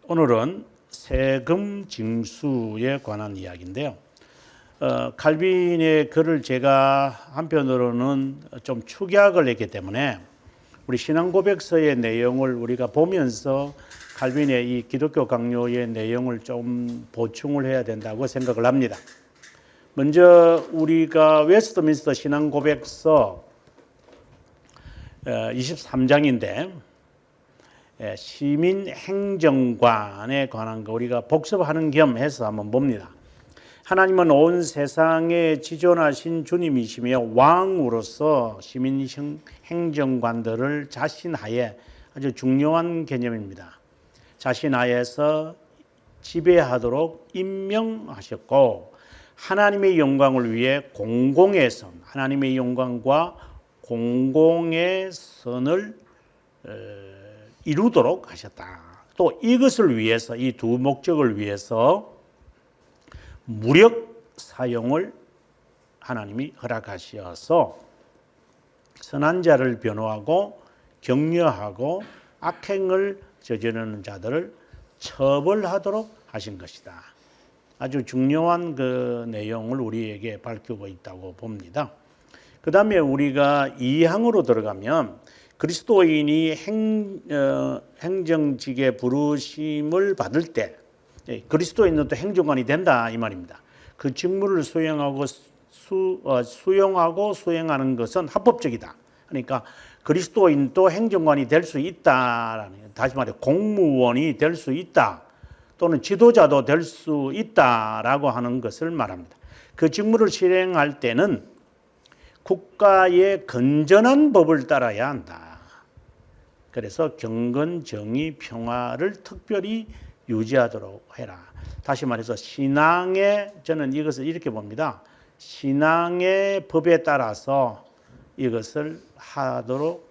오늘은 세금 징수에 관한 이야기인데요. 칼빈의 글을 제가 한편으로는 좀 축약을 했기 때문에 우리 신앙고백서의 내용을 우리가 보면서 칼빈의 이 기독교 강요의 내용을 좀 보충을 해야 된다고 생각을 합니다. 먼저 우리가 웨스트민스터 신앙고백서 23장인데 시민행정관에 관한 거 우리가 복습하는 겸 해서 한번 봅니다. 하나님은 온 세상에 지존하신 주님이시며 왕으로서 시민행정관들을 자신하에 아주 중요한 개념입니다. 자신하에서 지배하도록 임명하셨고 하나님의 영광을 위해 공공의 선, 하나님의 영광과 공공의 선을 이루도록 하셨다. 또 이것을 위해서 이 두 목적을 위해서 무력 사용을 하나님이 허락하셔서 선한 자를 변호하고 격려하고 악행을 저지르는 자들을 처벌하도록 하신 것이다. 아주 중요한 그 내용을 우리에게 밝히고 있다고 봅니다. 그 다음에 우리가 2항으로 들어가면 그리스도인이 행정직에 부르심을 받을 때 그리스도인은 또 행정관이 된다 이 말입니다. 그 직무를 수행하고 수행하는 것은 합법적이다. 그러니까 그리스도인도 행정관이 될 수 있다라는, 다시 말해 공무원이 될 수 있다 또는 지도자도 될 수 있다라고 하는 것을 말합니다. 그 직무를 실행할 때는 국가의 건전한 법을 따라야 한다. 그래서 경건, 정의, 평화를 특별히 유지하도록 해라. 다시 말해서 신앙의, 저는 이것을 이렇게 봅니다. 신앙의 법에 따라서 이것을 하도록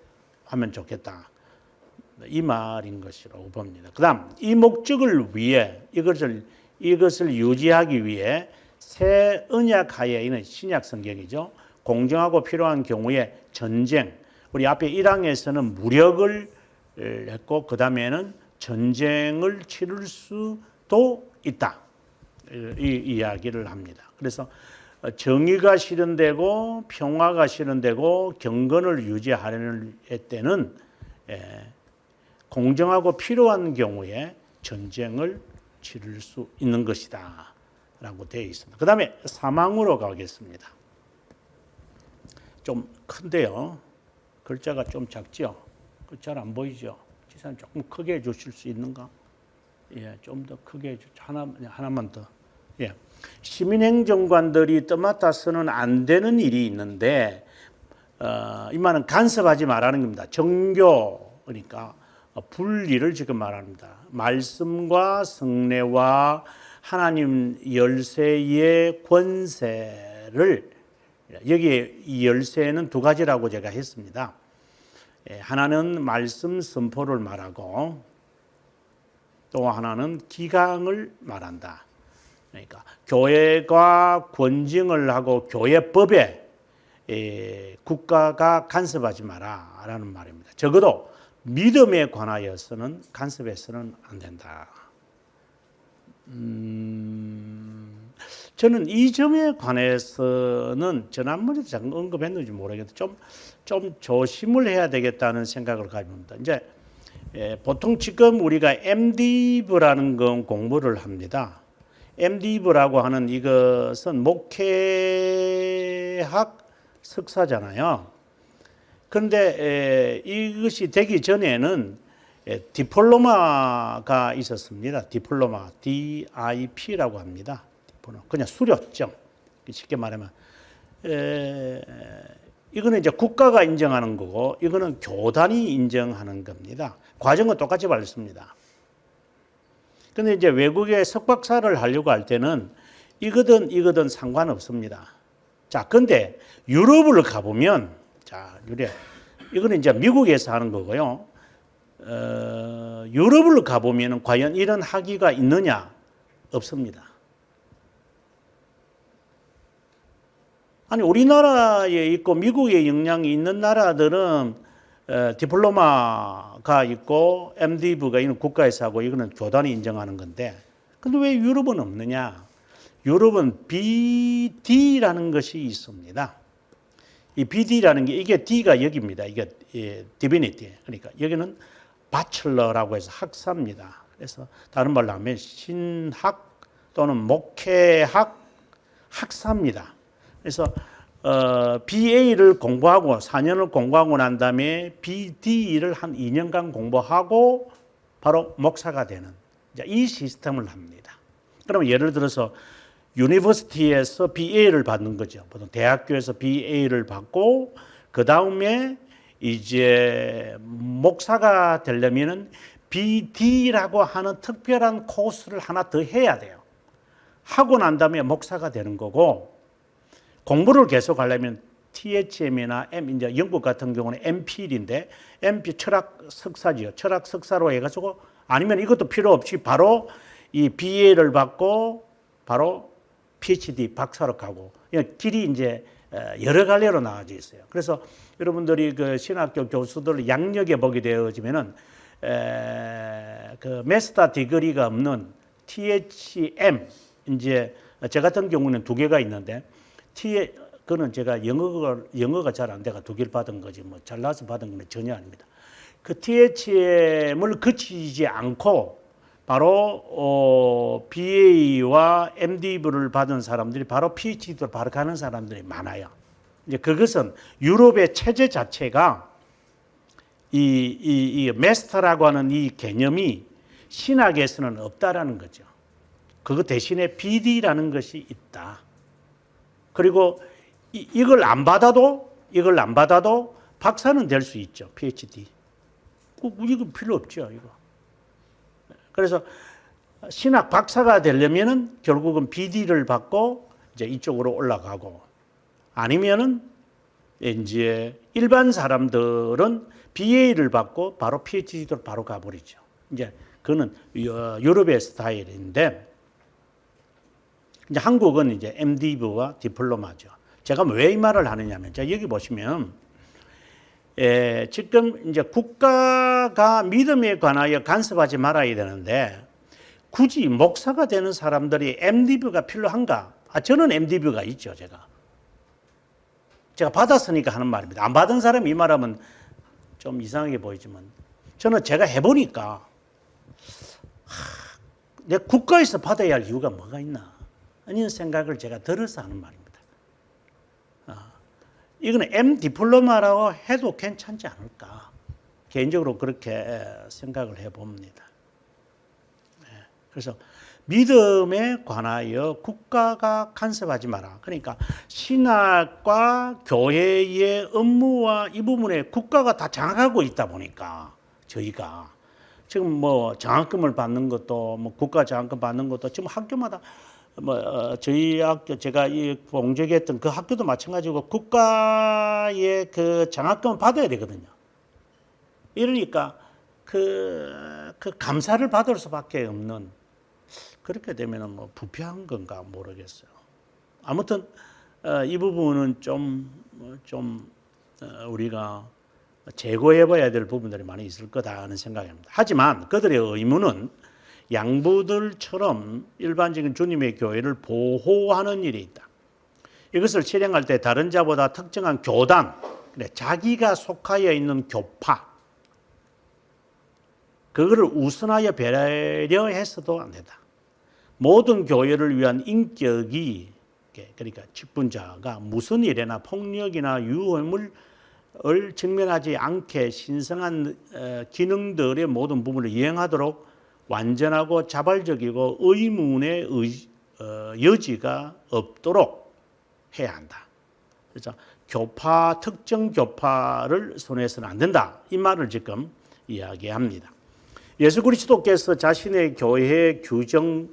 하면 좋겠다. 이 말인 것이라고 봅니다. 그 다음 이 목적을 위해 이것을 유지하기 위해 새 언약하에 있는 신약 성경이죠. 공정하고 필요한 경우에 전쟁, 우리 앞에 1항에서는 무력을 했고 그 다음에는 전쟁을 치를 수도 있다. 이 이야기를 합니다. 그래서 정의가 실현되고 평화가 실현되고 경건을 유지하려는 때는 공정하고 필요한 경우에 전쟁을 치를 수 있는 것이다 라고 되어 있습니다. 그 다음에 3항으로 가겠습니다. 좀 큰데요. 글자가 좀 작죠? 잘 안 보이죠? 지사님 조금 크게 해주실 수 있는가? 예, 좀 더 크게 해주죠. 하나만 더. 예. 시민행정관들이 떠맡아서는 안 되는 일이 있는데, 이 말은 간섭하지 말라는 겁니다. 정교, 그러니까 분리를 지금 말합니다. 말씀과 성례와 하나님 열쇠의 권세를, 여기에 이 열쇠는 두 가지라고 제가 했습니다. 하나는 말씀 선포를 말하고 또 하나는 기강을 말한다. 그러니까 교회가 권징을 하고 교회법에 국가가 간섭하지 마라라는 말입니다. 적어도 믿음에 관하여서는 간섭해서는 안 된다. 저는 이 점에 관해서는 지난번에도 잠깐 언급했는지 모르겠는데 좀 조심을 해야 되겠다는 생각을 가집니다. 이제 보통 지금 우리가 MDiv라는 건 공부를 합니다. MDiv라고 하는 이것은 목회학 석사잖아요. 그런데 이것이 되기 전에는 디플로마가 있었습니다. 디플로마, DIP라고 합니다. 그냥 수료증. 쉽게 말하면 이거는 이제 국가가 인정하는 거고 이거는 교단이 인정하는 겁니다. 과정은 똑같이 받습니다. 그런데 이제 외국에 석박사를 하려고 할 때는 이거든 상관없습니다. 자, 근데 유럽을 가보면, 자, 이거는 이제 미국에서 하는 거고요. 유럽을 가보면 과연 이런 학위가 있느냐? 없습니다. 아니, 우리나라에 있고 미국에 영향이 있는 나라들은 디플로마가 있고 MDiv가 있는 국가에서 하고 이거는 교단이 인정하는 건데, 근데 왜 유럽은 없느냐? 유럽은 BD라는 것이 있습니다. 이 BD라는 게 이게 D가 여기입니다. 이게 디비니티. 그러니까 여기는 바첼러라고 해서 학사입니다. 그래서 다른 말로 하면 신학 또는 목회학 학사입니다. 그래서 BA를 공부하고 4년을 공부하고 난 다음에 BD를 한 2년간 공부하고 바로 목사가 되는 이 시스템을 합니다. 그러면 예를 들어서 유니버시티에서 BA를 받는 거죠. 보통 대학교에서 BA를 받고 그 다음에 이제 목사가 되려면은 BD라고 하는 특별한 코스를 하나 더 해야 돼요. 하고 난 다음에 목사가 되는 거고, 공부를 계속 하려면 THM이나 이제 영국 같은 경우는 MPhil인데 MP 철학 석사지요. 철학 석사로 해가지고 아니면 이것도 필요 없이 바로 이 BA를 받고 바로 PhD 박사로 가고 길이 이제 여러 갈래로 나눠져 있어요. 그래서 여러분들이 그 신학교 교수들 양력에 보게 되어지면은 그 마스터 디그리가 없는 THM 이제 저 같은 경우는 2개가 있는데 그는 제가 영어가 잘 안 돼가 2개를 받은 거지 뭐 잘나서 받은 건 전혀 아닙니다. 그 THM을 거치지 않고 바로 BA와 MDiv를 받은 사람들이 바로 PhD로 바로 가는 사람들이 많아요. 이제 그것은 유럽의 체제 자체가 이 마스터라고 하는 이 개념이 신학에서는 없다라는 거죠. 그거 대신에 BD라는 것이 있다. 그리고 이걸 안 받아도 박사는 될 수 있죠. PhD. 이거 필요 없죠. 이거. 그래서 신학 박사가 되려면은 결국은 BD를 받고 이제 이쪽으로 올라가고, 아니면은 이제 일반 사람들은 BA를 받고 바로 PhD로 바로 가버리죠. 이제 그거는 유럽의 스타일인데, 이제 한국은 이제 MDiv와 디플로마죠. 제가 왜 이 말을 하느냐면, 자 여기 보시면 지금 이제 국가가 믿음에 관하여 간섭하지 말아야 되는데 굳이 목사가 되는 사람들이 MDiv가 필요한가? 저는 MDiv가 있죠. 제가 받았으니까 하는 말입니다. 안 받은 사람이 이 말하면 좀 이상하게 보이지만 저는 제가 해보니까 내 국가에서 받아야 할 이유가 뭐가 있나 이런 생각을 제가 들어서 하는 말입니다. 이거는 MDi플로마라고 해도 괜찮지 않을까, 개인적으로 그렇게 생각을 해봅니다. 그래서 믿음에 관하여 국가가 간섭하지 마라. 그러니까 신학과 교회의 업무와 이 부분에 국가가 다 장악하고 있다 보니까 저희가 지금 뭐 장학금을 받는 것도 뭐 국가 장학금 받는 것도 지금 학교마다 저희 학교 제가 이 공적했던 그 학교도 마찬가지고 국가의 그 장학금을 받아야 되거든요. 이러니까 그 감사를 받을 수밖에 없는, 그렇게 되면은 뭐 부패한 건가 모르겠어요. 아무튼 이 부분은 좀 우리가 제고해봐야 될 부분들이 많이 있을 거다 하는 생각입니다. 하지만 그들의 의무는 양부들처럼 일반적인 주님의 교회를 보호하는 일이 있다. 이것을 실행할 때 다른 자보다 특정한 교단, 자기가 속하여 있는 교파, 그거를 우선하여 배려해서도 안 된다. 모든 교회를 위한 인격이, 그러니까 직분자가 무슨 일이나 폭력이나 유해물을 직면하지 않게 신성한 기능들의 모든 부분을 이행하도록 완전하고 자발적이고 의문의 여지가 없도록 해야 한다. 그래서 특정 교파를 손해서는 안 된다. 이 말을 지금 이야기합니다. 예수 그리스도께서 자신의 교회의 규정,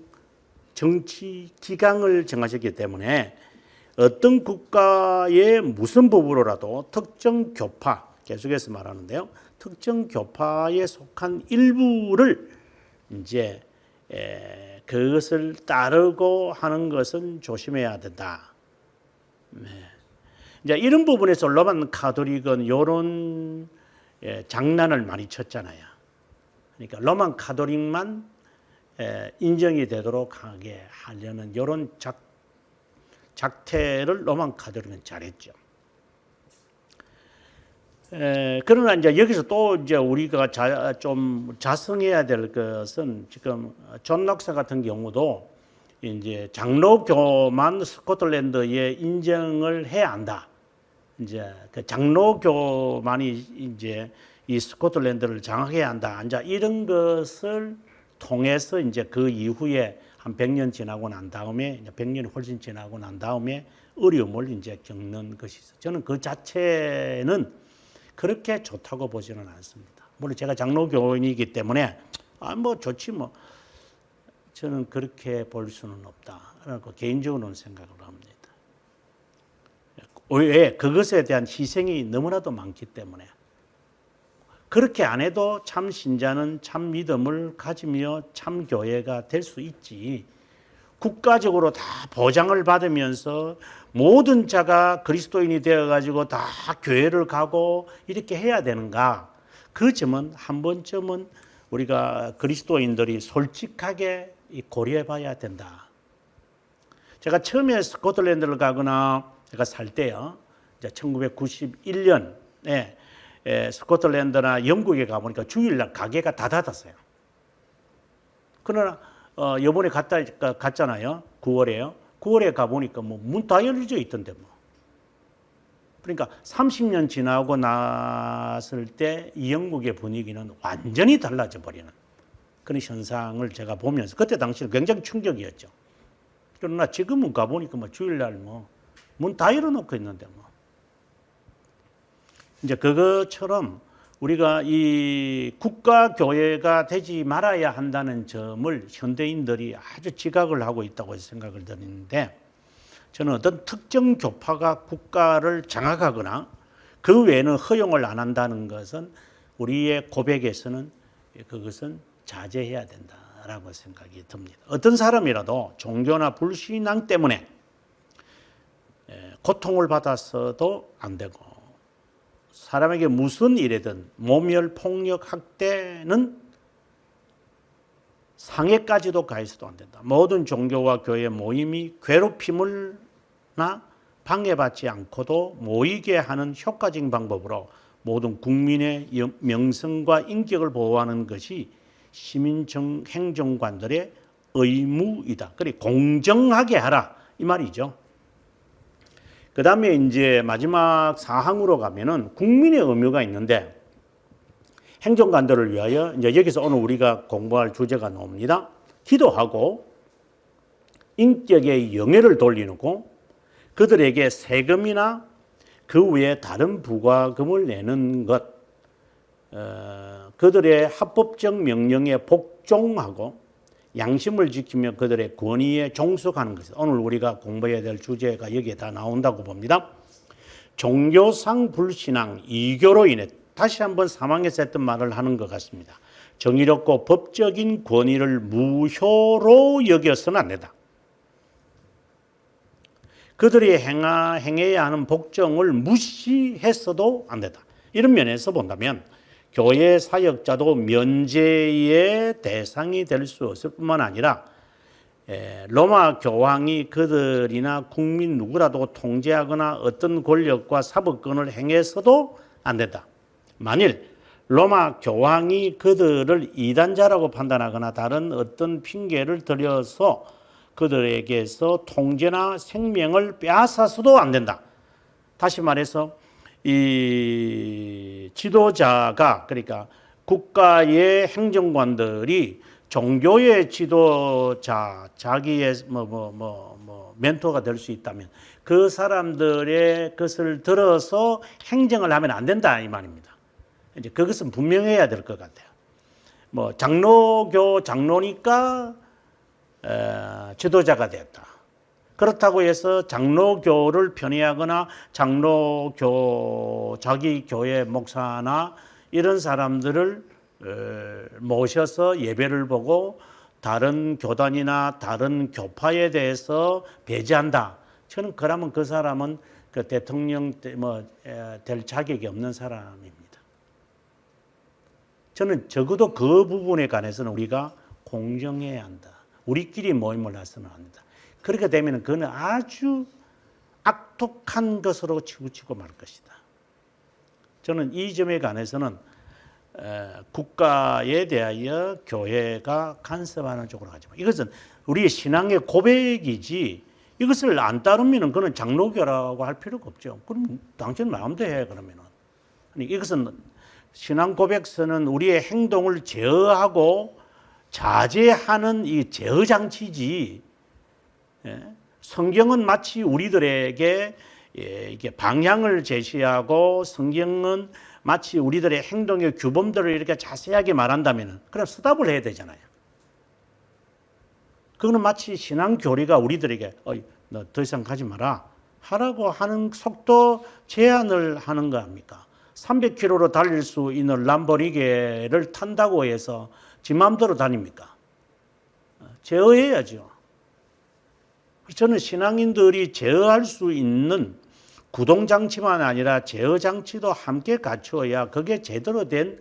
정치, 기강을 정하셨기 때문에 어떤 국가의 무슨 법으로라도 특정 교파, 계속해서 말하는데요, 특정 교파에 속한 일부를 이제 그것을 따르고 하는 것은 조심해야 된다. 이제 이런 부분에서 로만 카톨릭은 이런 장난을 많이 쳤잖아요. 그러니까 로만 가톨릭만 인정이 되도록 하게 하려는 이런 작태를 로만 가톨릭은 잘했죠. 그러나 이제 여기서 또 이제 우리가 좀 자성해야 될 것은 지금 존 록사 같은 경우도 이제 장로교만 스코틀랜드에 인정을 해야 한다. 이제 그 장로교만이 이제 이 스코틀랜드를 장악해야 한다. 이제 이런 것을 통해서 이제 그 이후에 한 100년 지나고 난 다음에 100년이 훨씬 지나고 난 다음에 어려움을 이제 겪는 것이 있어요. 저는 그 자체는 그렇게 좋다고 보지는 않습니다. 물론 제가 장로교인이기 때문에 뭐 좋지 뭐 저는 그렇게 볼 수는 없다라고 개인적으로는 생각을 합니다. 왜? 그것에 대한 희생이 너무나도 많기 때문에. 그렇게 안 해도 참 신자는 참 믿음을 가지며 참 교회가 될 수 있지. 국가적으로 다 보장을 받으면서 모든 자가 그리스도인이 되어가지고 다 교회를 가고 이렇게 해야 되는가? 그 점은 한 번쯤은 우리가 그리스도인들이 솔직하게 고려해 봐야 된다. 제가 처음에 스코틀랜드를 가거나 제가 살 때요, 이제 1991년에 스코틀랜드나 영국에 가보니까 주일날 가게가 다 닫았어요. 그러나 이번에 갔잖아요. 9월에요. 9월에 가보니까 뭐 문 다 열려져 있던데 뭐. 그러니까 30년 지나고 났을 때 이 영국의 분위기는 완전히 달라져 버리는 그런 현상을 제가 보면서 그때 당시는 굉장히 충격이었죠. 그러나 지금은 가보니까 뭐 주일날 뭐 문 다 열어놓고 있는데 뭐. 이제 그것처럼 우리가 이 국가교회가 되지 말아야 한다는 점을 현대인들이 아주 지각을 하고 있다고 생각을 드리는데 저는 어떤 특정 교파가 국가를 장악하거나 그 외에는 허용을 안 한다는 것은 우리의 고백에서는 그것은 자제해야 된다라고 생각이 듭니다. 어떤 사람이라도 종교나 불신앙 때문에 고통을 받았어도 안 되고 사람에게 무슨 일이든 모멸, 폭력, 학대는 상해까지도 가해서도 안 된다. 모든 종교와 교회 모임이 괴롭힘을나 방해받지 않고도 모이게 하는 효과적인 방법으로 모든 국민의 명성과 인격을 보호하는 것이 시민 행정관들의 의무이다. 그리고 공정하게 하라 이 말이죠. 그 다음에 이제 마지막 사항으로 가면은 국민의 의무가 있는데 행정관들을 위하여 이제 여기서 오늘 우리가 공부할 주제가 나옵니다. 기도하고 인격의 영예를 돌리고 그들에게 세금이나 그 외에 다른 부과금을 내는 것, 그들의 합법적 명령에 복종하고 양심을 지키며 그들의 권위에 종속하는 것. 오늘 우리가 공부해야 될 주제가 여기에 다 나온다고 봅니다. 종교상 불신앙, 이교로 인해 다시 한번 사망에서 했던 말을 하는 것 같습니다. 정의롭고 법적인 권위를 무효로 여겨서는 안 된다. 그들이 행해야 하는 복종을 무시했어도 안 된다. 이런 면에서 본다면 교회 사역자도 면제의 대상이 될 수 없을 뿐만 아니라 로마 교황이 그들이나 국민 누구라도 통제하거나 어떤 권력과 사법권을 행해서도 안 된다. 만일 로마 교황이 그들을 이단자라고 판단하거나 다른 어떤 핑계를 들여서 그들에게서 통제나 생명을 빼앗아서도 안 된다. 다시 말해서 이 지도자가 그러니까 국가의 행정관들이 종교의 지도자 자기의 멘토가 될 수 있다면 그 사람들의 것을 들어서 행정을 하면 안 된다 이 말입니다. 이제 그것은 분명해야 될 것 같아요. 뭐 장로니까 지도자가 됐다. 그렇다고 해서 장로교를 편애하거나 자기 교회 목사나 이런 사람들을 모셔서 예배를 보고 다른 교단이나 다른 교파에 대해서 배제한다. 저는 그러면 그 사람은 그 대통령 될 자격이 없는 사람입니다. 저는 적어도 그 부분에 관해서는 우리가 공정해야 한다. 우리끼리 모임을 해서는 안 된다. 그렇게 되면 그는 아주 악독한 것으로 치우치고 말 것이다. 저는 이 점에 관해서는 국가에 대하여 교회가 간섭하는 쪽으로 가지만 이것은 우리의 신앙의 고백이지 이것을 안 따르면 그는 장로교라고 할 필요가 없죠. 그럼 당신 마음대로 해 그러면은. 아니, 이것은 신앙 고백서는 우리의 행동을 제어하고 자제하는 이 제어 장치지. 성경은 마치 우리들에게 이게 방향을 제시하고 성경은 마치 우리들의 행동의 규범들을 이렇게 자세하게 말한다면 그럼 스탑을 해야 되잖아요. 그거는 마치 신앙 교리가 우리들에게 너 더 이상 가지 마라 하라고 하는 속도 제한을 하는 거 아닙니까? 300km로 달릴 수 있는 람보르기니를 탄다고 해서 지 마음대로 다닙니까? 제어해야죠. 저는 신앙인들이 제어할 수 있는 구동장치만 아니라 제어장치도 함께 갖추어야 그게 제대로 된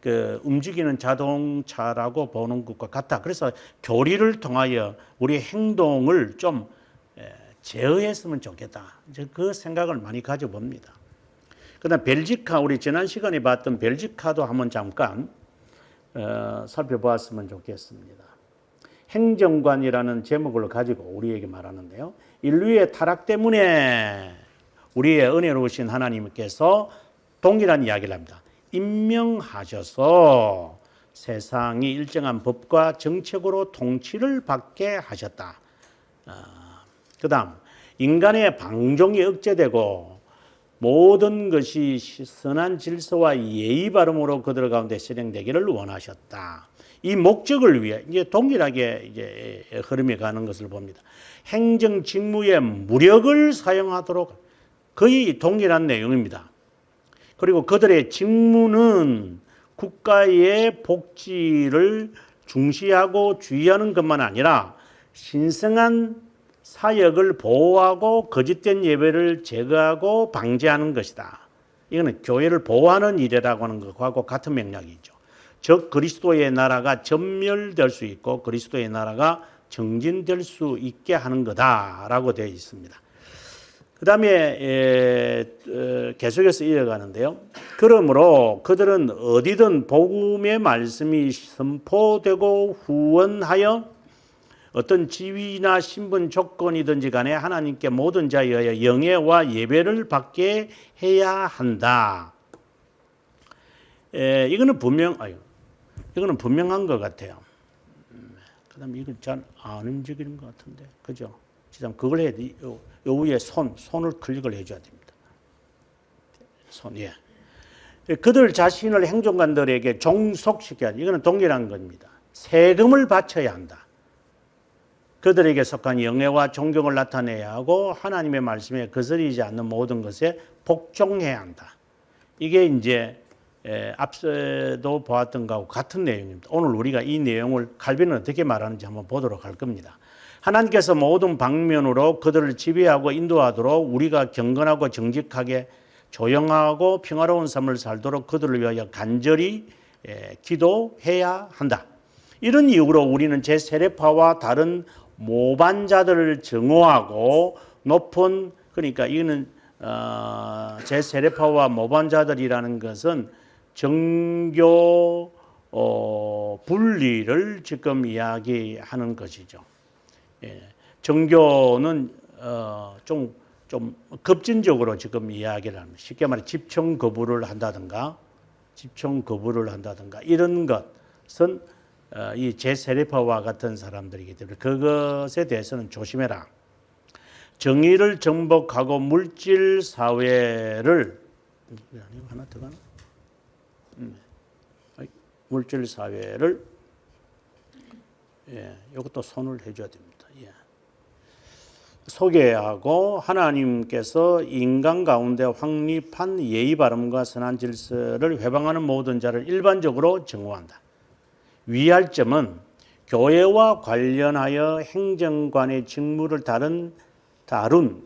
그 움직이는 자동차라고 보는 것과 같다. 그래서 교리를 통하여 우리 행동을 좀 제어했으면 좋겠다. 이제 그 생각을 많이 가져봅니다. 그다음 벨지카, 우리 지난 시간에 봤던 벨지카도 한번 잠깐 살펴보았으면 좋겠습니다. 행정관이라는 제목을 가지고 우리에게 말하는데요. 인류의 타락 때문에 우리의 은혜로우신 하나님께서 동일한 이야기를 합니다. 임명하셔서 세상이 일정한 법과 정책으로 통치를 받게 하셨다. 그 다음 인간의 방종이 억제되고 모든 것이 선한 질서와 예의 바름으로 그들 가운데 실행되기를 원하셨다. 이 목적을 위해 이제 동일하게 이제 흐름이 가는 것을 봅니다. 행정 직무에 무력을 사용하도록 거의 동일한 내용입니다. 그리고 그들의 직무는 국가의 복지를 중시하고 주의하는 것만 아니라 신성한 사역을 보호하고 거짓된 예배를 제거하고 방지하는 것이다. 이거는 교회를 보호하는 일이라고 하는 것하고 같은 맥락이죠. 즉 그리스도의 나라가 전멸될 수 있고 그리스도의 나라가 정진될 수 있게 하는 거다라고 되어 있습니다. 그 다음에 계속해서 이어가는데요. 그러므로 그들은 어디든 복음의 말씀이 선포되고 후원하여 어떤 지위나 신분 조건이든지 간에 하나님께 모든 자에 의하여 영예와 예배를 받게 해야 한다. 이거는 분명한 것 같아요. 그 다음에 이건 잘 안 움직이는 것 같은데. 그죠? 진짜 그걸 해야 돼. 요 위에 손을 클릭을 해줘야 됩니다. 예. 그들 자신을 행정관들에게 종속시켜야 돼. 이거는 동일한 겁니다. 세금을 바쳐야 한다. 그들에게 속한 영예와 존경을 나타내야 하고 하나님의 말씀에 거스르지 않는 모든 것에 복종해야 한다. 이게 이제 앞서도 보았던 것과 같은 내용입니다. 오늘 우리가 이 내용을 칼빈은 어떻게 말하는지 한번 보도록 할 겁니다. 하나님께서 모든 방면으로 그들을 지배하고 인도하도록 우리가 경건하고 정직하게 조용하고 평화로운 삶을 살도록 그들을 위하여 간절히 기도해야 한다. 이런 이유로 우리는 제세례파와 다른 모반자들을 증오하고 높은, 그러니까 이거는 제세례파와 모반자들이라는 것은 정교 분리를 지금 이야기하는 것이죠. 정교는 좀 급진적으로 지금 이야기를 합니다. 쉽게 말해 집청 거부를 한다든가 이런 것은 이 제세례파와 같은 사람들이기 때문에 그것에 대해서는 조심해라. 정의를 정복하고 물질 사회를 하나 더 가나? 물질 사회를 이것도 손을 해줘야 됩니다. 소개하고 하나님께서 인간 가운데 확립한 예의 바름과 선한 질서를 회방하는 모든 자를 일반적으로 증오한다. 위할 점은 교회와 관련하여 행정관의 직무를 다룬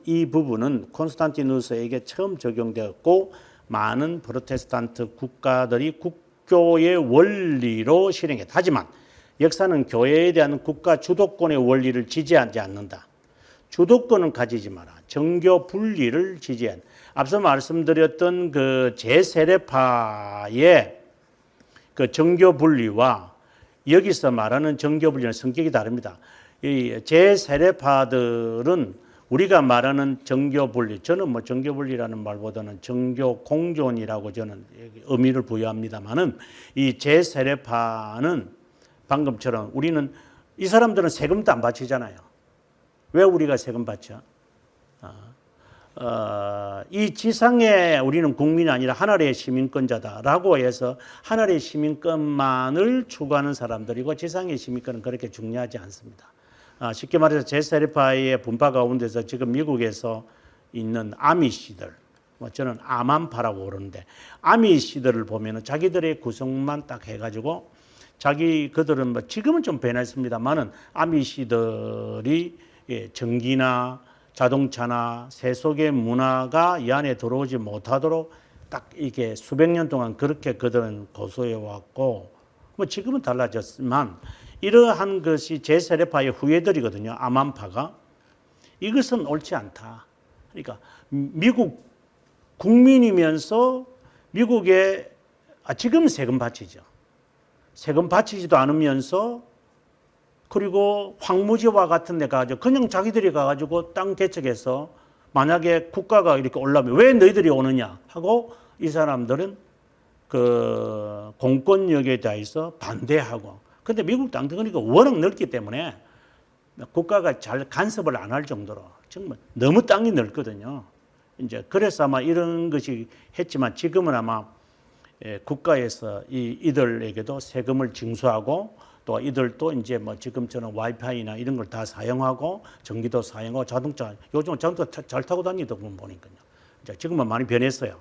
이 부분은 콘스탄티누스에게 처음 적용되었고 많은 프로테스탄트 국가들이 국교의 원리로 실행했다. 하지만 역사는 교회에 대한 국가 주도권의 원리를 지지하지 않는다. 주도권은 가지지 마라. 정교 분리를 지지한. 앞서 말씀드렸던 그 제세례파의 그 정교 분리와 여기서 말하는 정교 분리는 성격이 다릅니다. 이 제세례파들은 우리가 말하는 정교 분리, 저는 뭐 정교 분리라는 말보다는 정교 공존이라고 저는 의미를 부여합니다만은 이 제세례파는 방금처럼 우리는 이 사람들은 세금도 안 바치잖아요. 왜 우리가 세금 바쳐? 이 지상에 우리는 국민이 아니라 하늘의 시민권자다라고 해서 하늘의 시민권만을 추구하는 사람들이고 지상의 시민권은 그렇게 중요하지 않습니다. 쉽게 말해서 제세례파의 분파 가운데서 지금 미국에서 있는 아미시들, 저는 아만파라고 그러는데 아미시들을 보면은 자기들의 구성만 딱 해가지고 그들은 뭐 지금은 좀 변했습니다만은 아미시들이 전기나 자동차나 세속의 문화가 이 안에 들어오지 못하도록 딱 이게 수백 년 동안 그렇게 그들은 고수해 왔고 뭐 지금은 달라졌지만 이러한 것이 제세례파의 후예들이거든요. 아만파가. 이것은 옳지 않다. 그러니까 미국 국민이면서 미국에 지금 세금 바치죠. 세금 바치지도 않으면서 그리고 황무지와 같은 데 가가지고 그냥 자기들이 가가지고 땅 개척해서 만약에 국가가 이렇게 올라오면 왜 너희들이 오느냐 하고 이 사람들은 그 공권력에 대해서 반대하고 근데 미국 땅 그러니까 워낙 넓기 때문에 국가가 잘 간섭을 안 할 정도로 정말 너무 땅이 넓거든요. 이제 그래서 아마 이런 것이 했지만 지금은 아마 국가에서 이들에게도 세금을 징수하고 또 이들도 이제 뭐 지금처럼 와이파이나 이런 걸 다 사용하고 전기도 사용하고 자동차 요즘 자동차 잘 타고 다니던 보니까요. 이제 지금은 많이 변했어요.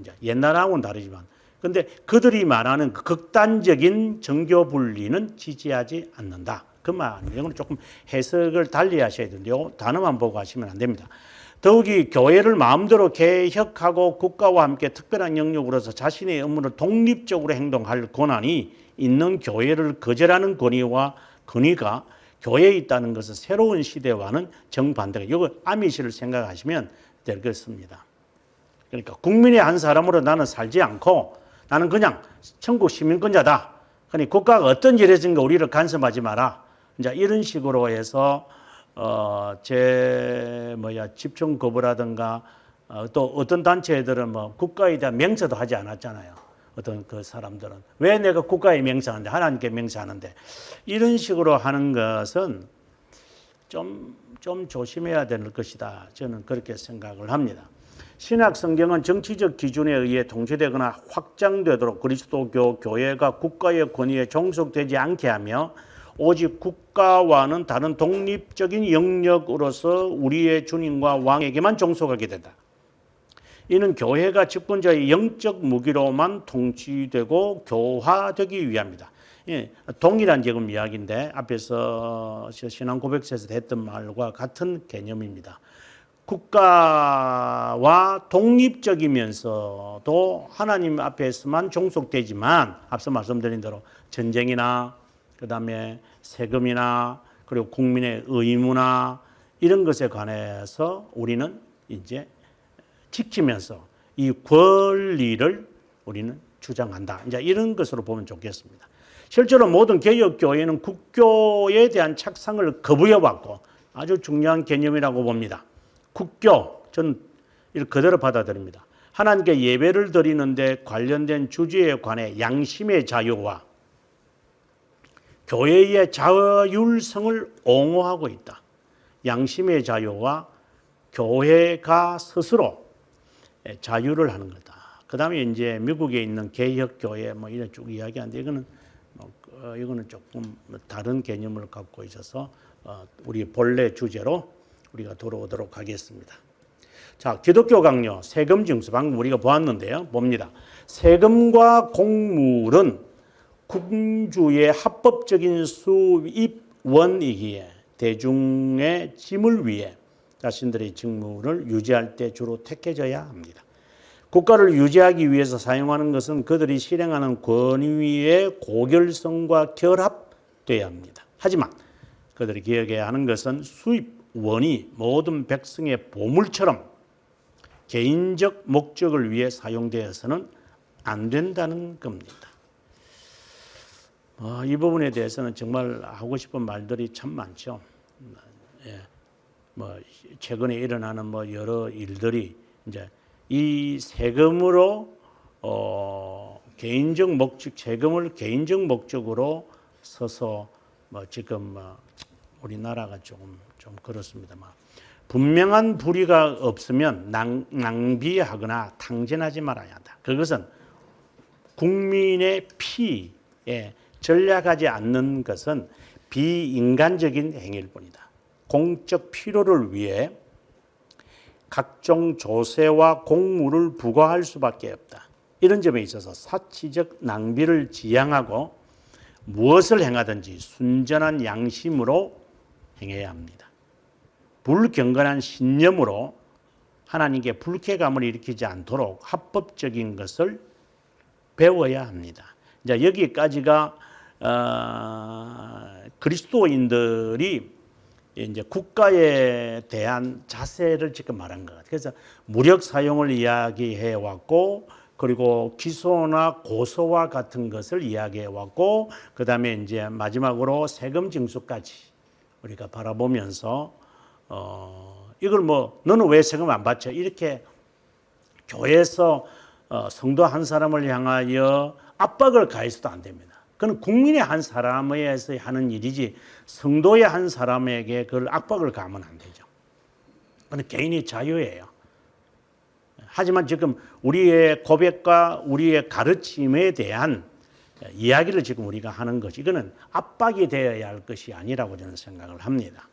이제 옛날하고는 다르지만 근데 그들이 말하는 극단적인 정교 분리는 지지하지 않는다. 그 말은 조금 해석을 달리 하셔야 되는데요. 단어만 보고 하시면 안 됩니다. 더욱이 교회를 마음대로 개혁하고 국가와 함께 특별한 영역으로서 자신의 업무를 독립적으로 행동할 권한이 있는 교회를 거절하는 권위가 교회에 있다는 것은 새로운 시대와는 정반대가. 이거 아미시를 생각하시면 되겠습니다. 그러니까 국민의 한 사람으로 나는 살지 않고 나는 그냥 천국 시민권자다. 그러니 국가가 어떤 일을 했으니까 우리를 간섭하지 마라. 이제 이런 식으로 해서 집중 거부라든가 또 어떤 단체들은 뭐 국가에 대한 맹세도 하지 않았잖아요. 어떤 그 사람들은 왜 내가 국가에 맹세하는데 하나님께 맹세하는데 이런 식으로 하는 것은 좀 조심해야 될 것이다. 저는 그렇게 생각을 합니다. 신약 성경은 정치적 기준에 의해 통치되거나 확장되도록 그리스도교 교회가 국가의 권위에 종속되지 않게 하며 오직 국가와는 다른 독립적인 영역으로서 우리의 주님과 왕에게만 종속하게 된다. 이는 교회가 집권자의 영적 무기로만 통치되고 교화되기 위함이다. 동일한 지금 이야기인데 앞에서 신앙 고백서에서 했던 말과 같은 개념입니다. 국가와 독립적이면서도 하나님 앞에서만 종속되지만 앞서 말씀드린 대로 전쟁이나 그다음에 세금이나 그리고 국민의 의무나 이런 것에 관해서 우리는 이제 지키면서 이 권리를 우리는 주장한다. 이제 이런 것으로 보면 좋겠습니다. 실제로 모든 개혁교회는 국교에 대한 착상을 거부해왔고 아주 중요한 개념이라고 봅니다. 국교, 저는 이를 그대로 받아들입니다. 하나님께 예배를 드리는데 관련된 주제에 관해 양심의 자유와 교회의 자율성을 옹호하고 있다. 양심의 자유와 교회가 스스로 자유를 하는 거다. 그 다음에 이제 미국에 있는 개혁교회 뭐 이런 쭉 이야기하는데 이거는 조금 다른 개념을 갖고 있어서 우리 본래 주제로 우리가 돌아오도록 하겠습니다. 자, 기독교 강요, 세금 징수 방금 우리가 보았는데요. 봅니다. 세금과 공물은 군주의 합법적인 수입원이기에 대중의 짐을 위해 자신들의 직무를 유지할 때 주로 택해져야 합니다. 국가를 유지하기 위해서 사용하는 것은 그들이 실행하는 권위의 고결성과 결합돼야 합니다. 하지만 그들이 기억해야 하는 것은 수입원이 모든 백성의 보물처럼 개인적 목적을 위해 사용되어서는 안 된다는 겁니다. 이 부분에 대해서는 정말 하고 싶은 말들이 참 많죠. 예, 최근에 일어나는 여러 일들이 이제 이 세금으로 개인적 목적, 세금을 개인적 목적으로 써서 지금 우리나라가 좀 그렇습니다만 분명한 불의가 없으면 낭비하거나 탕진하지 말아야 한다. 그것은 국민의 피에 전략하지 않는 것은 비인간적인 행위일 뿐이다. 공적 필요를 위해 각종 조세와 공무를 부과할 수밖에 없다. 이런 점에 있어서 사치적 낭비를 지양하고 무엇을 행하든지 순전한 양심으로 행해야 합니다. 불경건한 신념으로 하나님께 불쾌감을 일으키지 않도록 합법적인 것을 배워야 합니다. 이제 여기까지가 그리스도인들이 이제 국가에 대한 자세를 지금 말한 것 같아요. 그래서 무력 사용을 이야기해 왔고, 그리고 기소나 고소와 같은 것을 이야기해 왔고, 그 다음에 이제 마지막으로 세금 징수까지 우리가 바라보면서 이걸 너는 왜 세금 안 받죠? 이렇게 교회에서 성도 한 사람을 향하여 압박을 가해서도 안 됩니다. 그건 국민의 한 사람에서 하는 일이지 성도의 한 사람에게 그걸 압박을 가하면 안 되죠. 그건 개인의 자유예요. 하지만 지금 우리의 고백과 우리의 가르침에 대한 이야기를 지금 우리가 하는 것이 이거는 압박이 되어야 할 것이 아니라고 저는 생각을 합니다.